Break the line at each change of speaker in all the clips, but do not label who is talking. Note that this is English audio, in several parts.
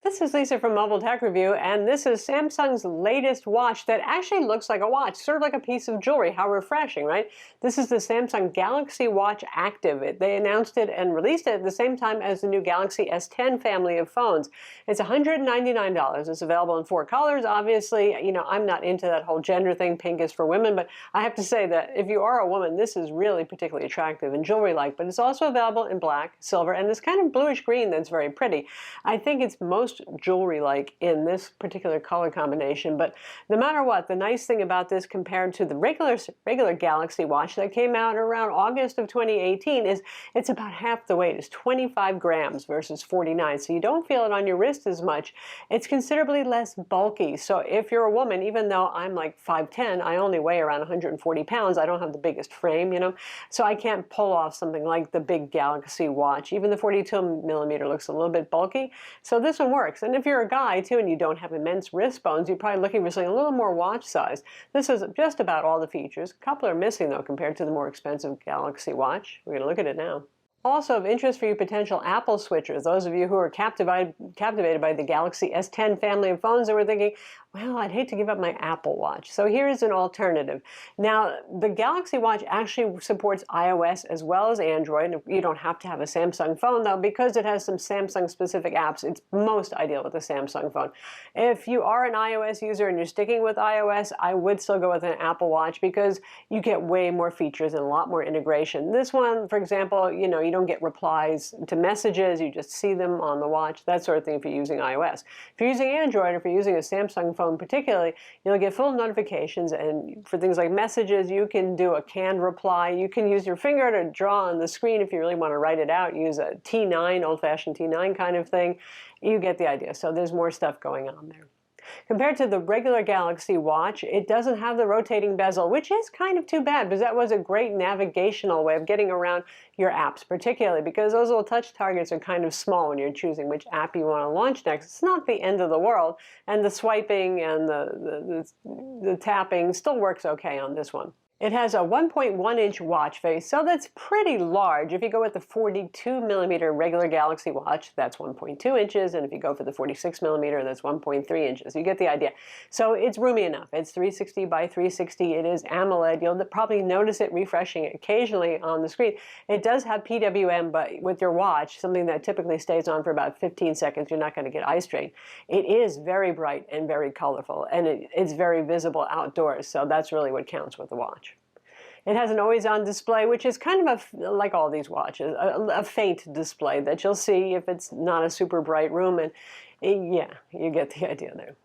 This is Lisa from Mobile Tech Review, and this is Samsung's latest watch that actually looks like a watch, sort of like a piece of jewelry. How refreshing, right? This is the Samsung Galaxy Watch Active. They announced it and released it at the same time as the new Galaxy S10 family of phones. It's $199. It's available in 4 colors. Obviously, you know, I'm not into that whole gender thing. Pink is for women, but I have to say that if you are a woman, this is really particularly attractive and jewelry-like, but it's also available in black, silver, and this kind of bluish green that's very pretty. I think it's most jewelry-like in this particular color combination, but no matter what, the nice thing about this compared to the regular Galaxy Watch that came out around August of 2018 is it's about half the weight. It's 25 grams versus 49, so you don't feel it on your wrist as much. It's considerably less bulky, so if you're a woman, even though I'm like 5'10", I only weigh around 140 pounds. I don't have the biggest frame, you know, so I can't pull off something like the big Galaxy Watch. Even the 42 millimeter looks a little bit bulky, so this one works. And if you're a guy too and you don't have immense wrist bones, you're probably looking for something a little more watch size. This is just about all the features. A couple are missing though compared to the more expensive Galaxy Watch. We're going to look at it now. Also of interest for you potential Apple switchers, those of you who are captivated by the Galaxy S10 family of phones and were thinking, well, I'd hate to give up my Apple Watch. So here's an alternative. Now, the Galaxy Watch actually supports iOS as well as Android. You don't have to have a Samsung phone, though, because it has some Samsung-specific apps. It's most ideal with a Samsung phone. If you are an iOS user and you're sticking with iOS, I would still go with an Apple Watch because you get way more features and a lot more integration. This one, for example, you know, you don't get replies to messages. You just see them on the watch, that sort of thing if you're using iOS. If you're using Android, or if you're using a Samsung phone particularly, you'll get full notifications, and for things like messages, you can do a canned reply. You can use your finger to draw on the screen if you really want to write it out. Use a T9, old-fashioned T9 kind of thing. You get the idea. So there's more stuff going on there. Compared to the regular Galaxy Watch, it doesn't have the rotating bezel, which is kind of too bad because that was a great navigational way of getting around your apps, particularly because those little touch targets are kind of small when you're choosing which app you want to launch next. It's not the end of the world, and the swiping and the tapping still works okay on this one. It has a 1.1-inch watch face, so that's pretty large. If you go with the 42 millimeter regular Galaxy Watch, that's 1.2 inches, and if you go for the 46 millimeter, that's 1.3 inches. You get the idea. So it's roomy enough. It's 360 by 360. It is AMOLED. You'll probably notice it refreshing occasionally on the screen. It does have PWM, but with your watch, something that typically stays on for about 15 seconds, you're not going to get eye strain. It is very bright and very colorful, and it's very visible outdoors, so that's really what counts with the watch. It has an always-on display, which is kind of like all these watches, a faint display that you'll see if it's not a super bright room, and yeah, you get the idea there.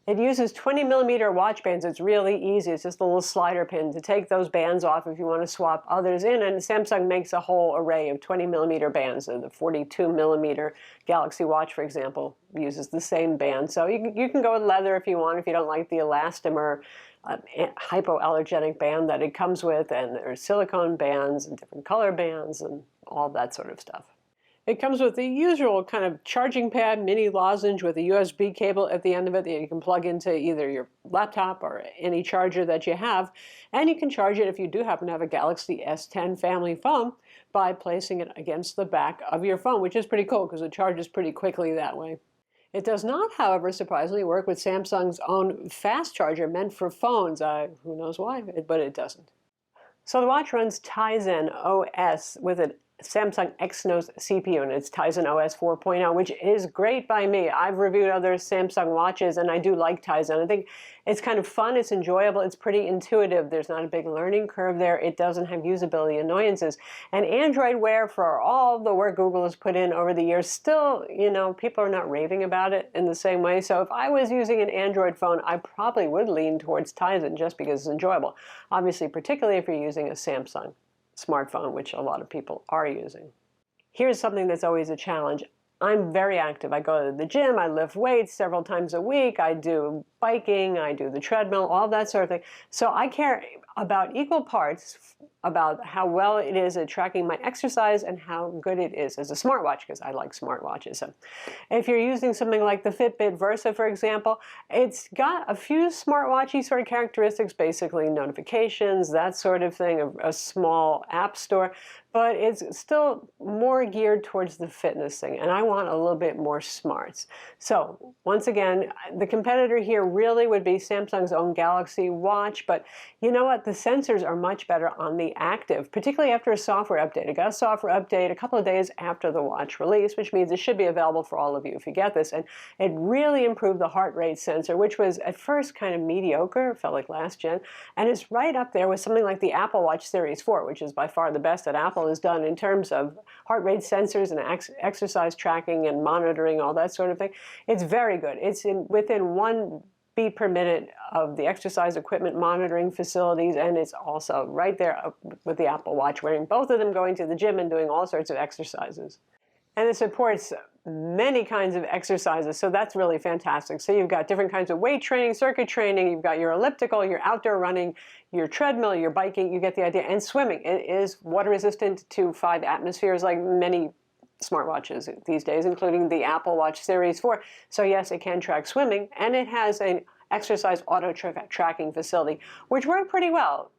It uses 20 millimeter watch bands. It's really easy. It's just a little slider pin to take those bands off if you want to swap others in. And Samsung makes a whole array of 20 millimeter bands. So the 42 millimeter Galaxy Watch, for example, uses the same band. So you can go with leather if you want, if you don't like the elastomer hypoallergenic band that it comes with. And there's silicone bands and different color bands and all that sort of stuff. It comes with the usual kind of charging pad, mini lozenge with a USB cable at the end of it that you can plug into either your laptop or any charger that you have. And you can charge it if you do happen to have a Galaxy S10 family phone by placing it against the back of your phone, which is pretty cool because it charges pretty quickly that way. It does not, however, surprisingly work with Samsung's own fast charger meant for phones. Who knows why, but it doesn't. So the watch runs Tizen OS with an Samsung Exynos CPU, and it's Tizen OS 4.0, which is great by me. I've reviewed other Samsung watches, and I do like Tizen. I think it's kind of fun, it's enjoyable, it's pretty intuitive. There's not a big learning curve there. It doesn't have usability annoyances. And Android Wear, for all the work Google has put in over the years, still, you know, people are not raving about it in the same way. So if I was using an Android phone, I probably would lean towards Tizen just because it's enjoyable. Obviously, particularly if you're using a Samsung smartphone, which a lot of people are using. Here's something that's always a challenge. I'm very active. I go to the gym, I lift weights several times a week, I do biking, I do the treadmill, all that sort of thing. So I care about equal parts about how well it is at tracking my exercise and how good it is as a smartwatch, because I like smartwatches. So if you're using something like the Fitbit Versa, for example, it's got a few smartwatchy sort of characteristics, basically notifications, that sort of thing, a small app store, but it's still more geared towards the fitness thing, and I want a little bit more smarts. So once again, the competitor here really would be Samsung's own Galaxy Watch, but you know what? The sensors are much better on the active, particularly after a software update. It got a software update a couple of days after the watch release, which means it should be available for all of you if you get this, and it really improved the heart rate sensor, which was at first kind of mediocre, felt like last gen, and it's right up there with something like the Apple Watch Series 4, which is by far the best that Apple has done in terms of heart rate sensors and exercise tracking and monitoring, all that sort of thing. It's very good. It's within 1 beat per minute of the exercise equipment monitoring facilities, and it's also right there with the Apple Watch, wearing both of them, going to the gym and doing all sorts of exercises. And it supports many kinds of exercises, so that's really fantastic. So you've got different kinds of weight training, circuit training, you've got your elliptical, your outdoor running, your treadmill, your biking, you get the idea, and swimming. It is water resistant to 5 atmospheres like many smartwatches these days, including the Apple Watch Series 4. So yes, it can track swimming, and it has an exercise auto tracking facility, which worked pretty well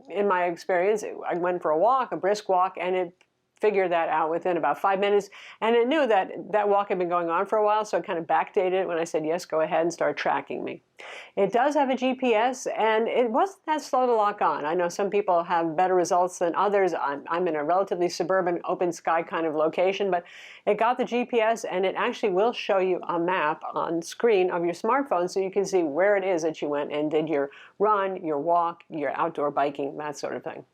in my experience. I went for a walk, a brisk walk, and it figured that out within about 5 minutes, and it knew that that walk had been going on for a while, so it kind of backdated it when I said, yes, go ahead and start tracking me. It does have a GPS, and it wasn't that slow to lock on. I know some people have better results than others. I'm in a relatively suburban, open sky kind of location, but it got the GPS, and it actually will show you a map on screen of your smartphone so you can see where it is that you went and did your run, your walk, your outdoor biking, that sort of thing.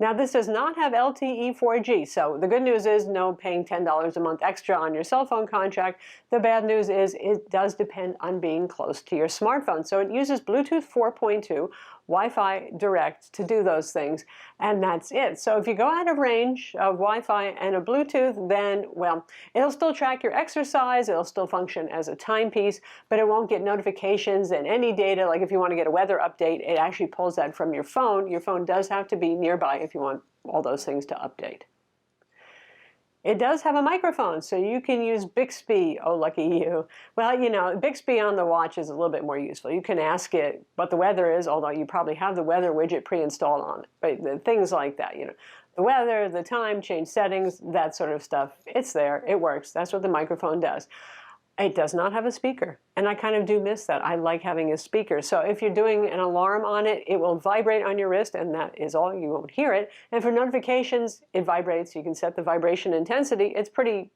Now, this does not have LTE 4G, so the good news is no paying $10 a month extra on your cell phone contract. The bad news is it does depend on being close to your smartphone. So it uses Bluetooth 4.2, Wi-Fi direct to do those things, and that's it. So if you go out of range of Wi-Fi and a Bluetooth, then, well, it'll still track your exercise, it'll still function as a timepiece, but it won't get notifications and any data. Like if you want to get a weather update, it actually pulls that from your phone. Your phone does have to be nearby if you want all those things to update. It does have a microphone, so you can use Bixby. Oh, lucky you. Well, you know, Bixby on the watch is a little bit more useful. You can ask it what the weather is, although you probably have the weather widget pre-installed on it. But things like that, you know, the weather, the time, change settings, that sort of stuff, it's there, it works. That's what the microphone does. It does not have a speaker, and I kind of do miss that. I like having a speaker. So if you're doing an alarm on it, it will vibrate on your wrist, and that is all. You won't hear it. And for notifications, it vibrates. You can set the vibration intensity. It's pretty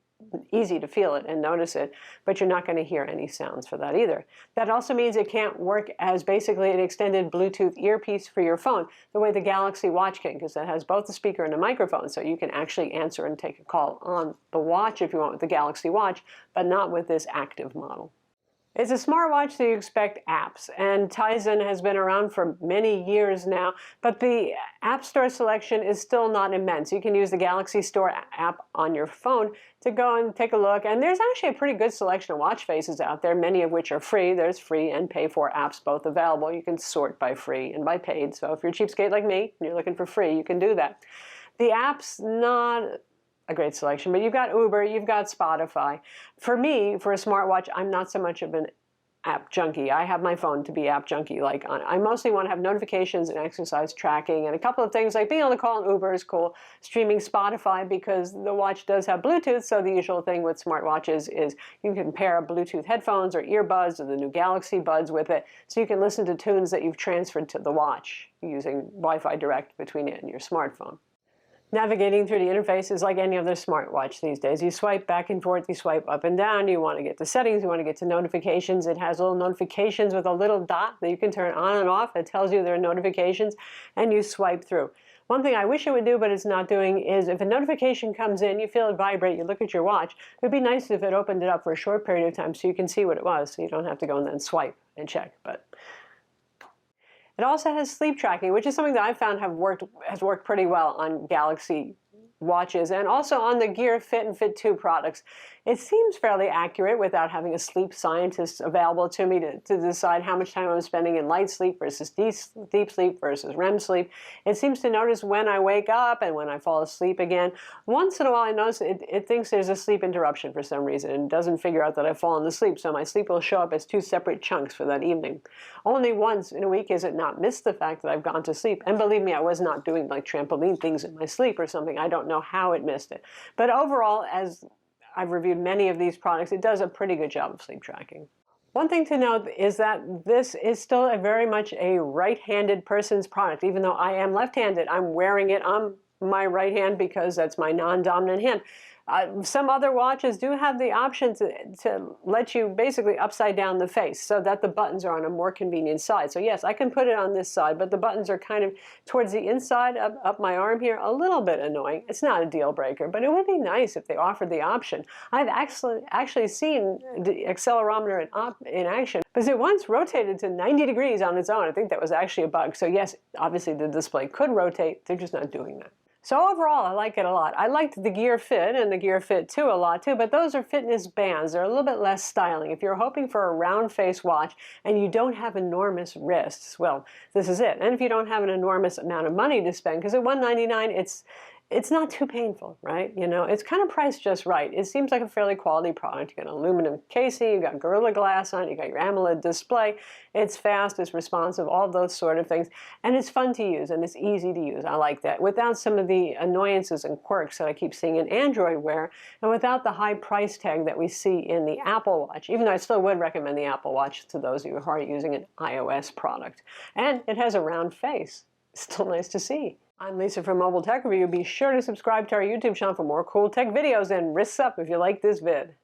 easy to feel it and notice it, but you're not going to hear any sounds for that either. That also means it can't work as basically an extended Bluetooth earpiece for your phone, the way the Galaxy Watch can, because it has both a speaker and a microphone, so you can actually answer and take a call on the watch if you want with the Galaxy Watch, but not with this active model. It's a smartwatch, so you expect apps, and Tizen has been around for many years now, but the App Store selection is still not immense. You can use the Galaxy Store app on your phone to go and take a look, and there's actually a pretty good selection of watch faces out there, many of which are free. There's free and pay-for apps both available. You can sort by free and by paid, so if you're a cheapskate like me and you're looking for free, you can do that. The app's not a great selection, but you've got Uber, you've got Spotify. For me, for a smartwatch, I'm not so much of an app junkie. I have my phone to be app junkie. Like I mostly want to have notifications and exercise tracking and a couple of things like being able to call an Uber is cool, streaming Spotify because the watch does have Bluetooth, so the usual thing with smartwatches is you can pair Bluetooth headphones or earbuds or the new Galaxy Buds with it, so you can listen to tunes that you've transferred to the watch using Wi-Fi direct between it and your smartphone. Navigating through the interface is like any other smartwatch these days. You swipe back and forth, you swipe up and down, you want to get to settings, you want to get to notifications. It has little notifications with a little dot that you can turn on and off. It tells you there are notifications, and you swipe through. One thing I wish it would do, but it's not doing, is if a notification comes in, you feel it vibrate, you look at your watch, it would be nice if it opened it up for a short period of time so you can see what it was, so you don't have to go and then swipe and check. But it also has sleep tracking, which is something that I've found has worked pretty well on Galaxy watches, and also on the Gear Fit and Fit 2 products. It seems fairly accurate without having a sleep scientist available to me to decide how much time I'm spending in light sleep versus deep sleep versus REM sleep. It seems to notice when I wake up and when I fall asleep again. Once in a while I notice it thinks there's a sleep interruption for some reason and doesn't figure out that I've fallen asleep, so my sleep will show up as two separate chunks for that evening. Only once in a week has it not missed the fact that I've gone to sleep. And believe me, I was not doing like trampoline things in my sleep or something. I don't know how it missed it. But overall, as I've reviewed many of these products, it does a pretty good job of sleep tracking. One thing to note is that this is still very much a right-handed person's product. Even though I am left-handed, I'm wearing it on my right hand because that's my non-dominant hand. Some other watches do have the option to let you basically upside down the face so that the buttons are on a more convenient side. So yes, I can put it on this side, but the buttons are kind of towards the inside up my arm here. A little bit annoying. It's not a deal breaker, but it would be nice if they offered the option. I've actually seen the accelerometer in action because it once rotated to 90 degrees on its own. I think that was actually a bug. So yes, obviously the display could rotate. They're just not doing that. So overall, I like it a lot. I liked the Gear Fit and the Gear Fit 2 a lot too, but those are fitness bands. They're a little bit less styling. If you're hoping for a round face watch and you don't have enormous wrists, well, this is it. And if you don't have an enormous amount of money to spend, because at $199, it's not too painful, right? You know, it's kind of priced just right. It seems like a fairly quality product. You got an aluminum casing, you got Gorilla Glass on it, you got your AMOLED display. It's fast, it's responsive, all those sort of things. And it's fun to use and it's easy to use. I like that. Without some of the annoyances and quirks that I keep seeing in Android Wear, and without the high price tag that we see in the Apple Watch, even though I still would recommend the Apple Watch to those of you who are using an iOS product. And it has a round face. Still nice to see. I'm Lisa from Mobile Tech Review. Be sure to subscribe to our YouTube channel for more cool tech videos and wrists up if you like this vid.